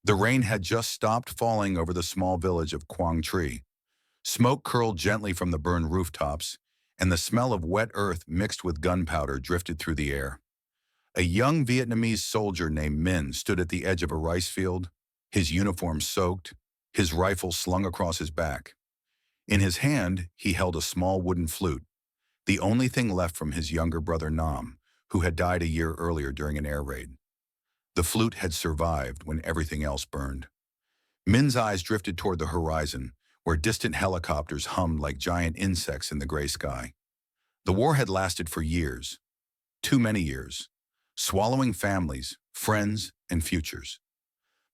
The rain had just stopped falling over the small village of Quang Tri. Smoke curled gently from the burned rooftops, and the smell of wet earth mixed with gunpowder drifted through the air. A young Vietnamese soldier named Minh stood at the edge of a rice field, his uniform soaked, his rifle slung across his back. In his hand, he held a small wooden flute, the only thing left from his younger brother Nam, who had died a year earlier during an air raid. The flute had survived when everything else burned. Min's eyes drifted toward the horizon, where distant helicopters hummed like giant insects in the gray sky. The war had lasted for years, too many years, swallowing families, friends, and futures.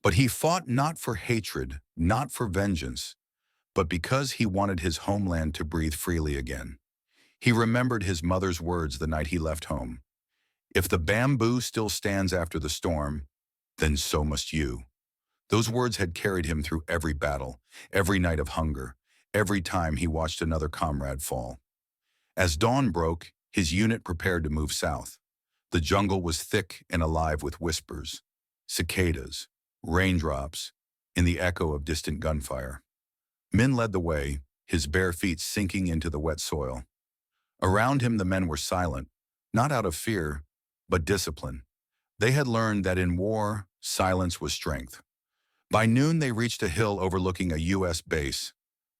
But he fought not for hatred, not for vengeance, but because he wanted his homeland to breathe freely again. He remembered his mother's words the night he left home. If the bamboo still stands after the storm, then so must you. Those words had carried him through every battle, every night of hunger, every time he watched another comrade fall. As dawn broke, his unit prepared to move south. The jungle was thick and alive with whispers, cicadas, raindrops, and the echo of distant gunfire. Min led the way, his bare feet sinking into the wet soil. Around him the men were silent, not out of fear, but discipline. They had learned that in war, silence was strength. By noon they reached a hill overlooking a U.S. base.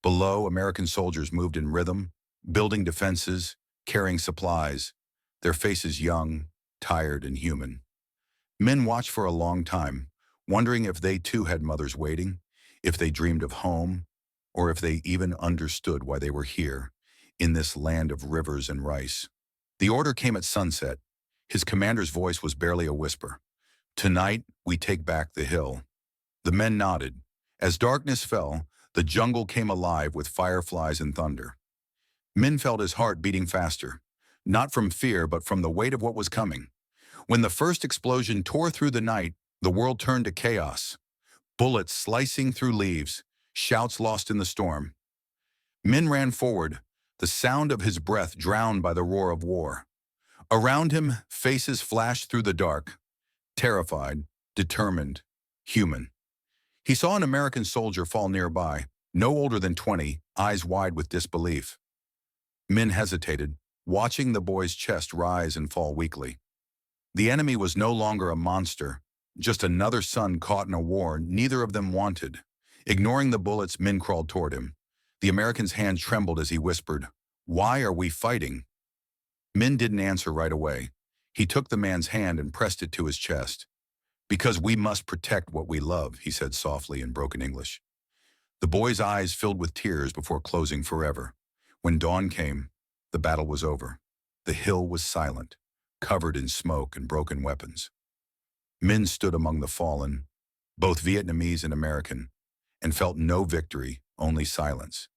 Below, American soldiers moved in rhythm, building defenses, carrying supplies, their faces young, tired, and human. Men watched for a long time, wondering if they too had mothers waiting, if they dreamed of home, or if they even understood why they were here, in this land of rivers and rice. The order came at sunset. His commander's voice was barely a whisper. "Tonight, we take back the hill." The men nodded. As darkness fell, the jungle came alive with fireflies and thunder. Min felt his heart beating faster, not from fear but from the weight of what was coming. When the first explosion tore through the night, the world turned to chaos. Bullets slicing through leaves, shouts lost in the storm. Min ran forward, the sound of his breath drowned by the roar of war. Around him, faces flashed through the dark, terrified, determined, human. He saw an American soldier fall nearby, no older than 20, eyes wide with disbelief. Min hesitated, watching the boy's chest rise and fall weakly. The enemy was no longer a monster, just another son caught in a war neither of them wanted. Ignoring the bullets, Min crawled toward him. The American's hand trembled as he whispered, "Why are we fighting?" Min didn't answer right away. He took the man's hand and pressed it to his chest. "Because we must protect what we love," he said softly in broken English. The boy's eyes filled with tears before closing forever. When dawn came, the battle was over. The hill was silent, covered in smoke and broken weapons. Min stood among the fallen, both Vietnamese and American, and felt no victory, only silence.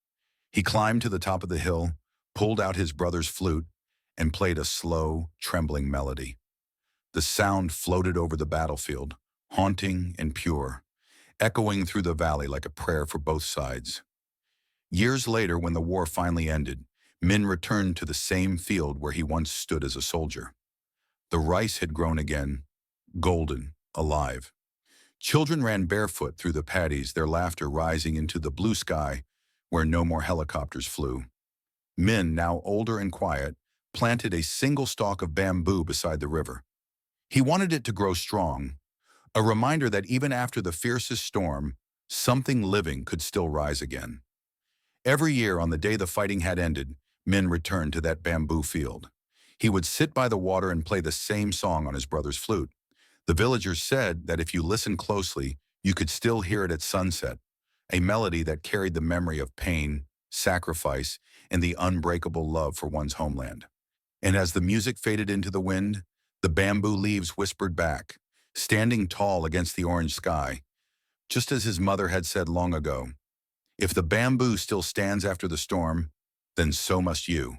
He climbed to the top of the hill, pulled out his brother's flute, and played a slow, trembling melody. The sound floated over the battlefield, haunting and pure, echoing through the valley like a prayer for both sides. Years later, when the war finally ended, Min returned to the same field where he once stood as a soldier. The rice had grown again, golden, alive. Children ran barefoot through the paddies, their laughter rising into the blue sky where no more helicopters flew. Min, now older and quiet, planted a single stalk of bamboo beside the river. He wanted it to grow strong, a reminder that even after the fiercest storm, something living could still rise again. Every year on the day the fighting had ended, Min returned to that bamboo field. He would sit by the water and play the same song on his brother's flute. The villagers said that if you listened closely, you could still hear it at sunset, a melody that carried the memory of pain, sacrifice, and the unbreakable love for one's homeland. And as the music faded into the wind, the bamboo leaves whispered back, standing tall against the orange sky, just as his mother had said long ago, "If the bamboo still stands after the storm, then so must you."